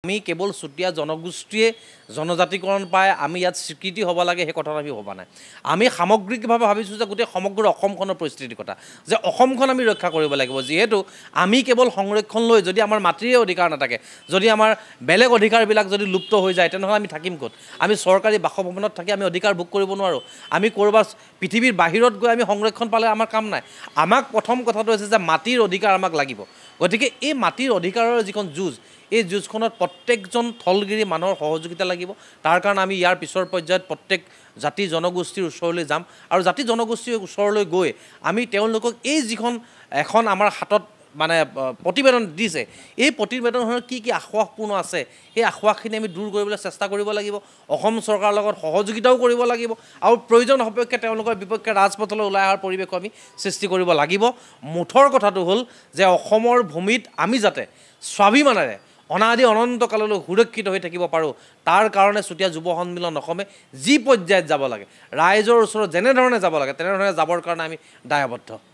আমি কেৱল চুতীয়া জনগোষ্ঠীয়ে জনজাতিকৰণ পায় আমি ইয়াত স্বীকৃতি হ'ব লাগে সেই কথাটো আমি ভবা নাই আমি সামগ্ৰিকভাৱে ভাবিছোঁ যে গোটেই সমগ্ৰ অসমখনৰ পৰিস্থিতিৰ কথা যে অসমখন আমি ৰক্ষা কৰিব লাগিব যিহেতু আমি কেৱল সংৰক্ষণ লৈ যদি আমাৰ মাটিৰে অধিকাৰ নাথাকে যদি আমাৰ বেলেগ অধিকাৰবিলাক যদি লুপ্ত হৈ যায় তেনেহ'লে আমি থাকিম ক'ত আমি চৰকাৰী বাসভৱনত থাকি আমি অধিকাৰ ভোগ কৰিব নোৱাৰোঁ আমি ক'ৰবাত পৃথিৱীৰ বাহিৰত গৈ আমি সংৰক্ষণ পালে আমাৰ কাম নাই আমাক প্ৰথম কথাটো হৈছে যে মাটিৰ অধিকাৰ আমাক লাগিব গতিকে এই মাটিৰ অধিকাৰৰ যিখন যুঁজ এই যুঁজখনত প্ৰত্যেকজন থলগিৰি মানুহৰ সহযোগিতা লাগিব তাৰ কাৰণে আমি ইয়াৰ পিছৰ পৰ্যায়ত প্ৰত্যেক জাতি জনগোষ্ঠীৰ ওচৰলৈ যাম আৰু জাতি জনগোষ্ঠীৰ ওচৰলৈ গৈ আমি তেওঁলোকক এই যিখন এখন আমাৰ হাতত মানে প্ৰতিবেদন দিছে এই প্ৰতিবেদনখনৰ কি কি আশ্বাসপূৰ্ণ আছে সেই আশ্বাসখিনি আমি দূৰ কৰিবলৈ চেষ্টা কৰিব লাগিব অসম চৰকাৰৰ লগত সহযোগিতাও কৰিব লাগিব আৰু প্ৰয়োজন সাপেক্ষে তেওঁলোকৰ বিপক্ষে ৰাজপথলৈ ওলাই অহাৰ পৰিৱেশ আমি সৃষ্টি কৰিব লাগিব মুঠৰ কথাটো হ'ল যে অসমৰ ভূমিত আমি যাতে স্বাভিমানেৰে অনাদি অনন্তকাললৈ সুৰক্ষিত হৈ থাকিব পাৰোঁ তাৰ কাৰণে চুতীয়া যুৱ সন্মিলন অসমে যি পৰ্যায়ত যাব লাগে ৰাইজৰ ওচৰত যেনেধৰণে যাব লাগে তেনেধৰণে যাবৰ কাৰণে আমি দায়বদ্ধ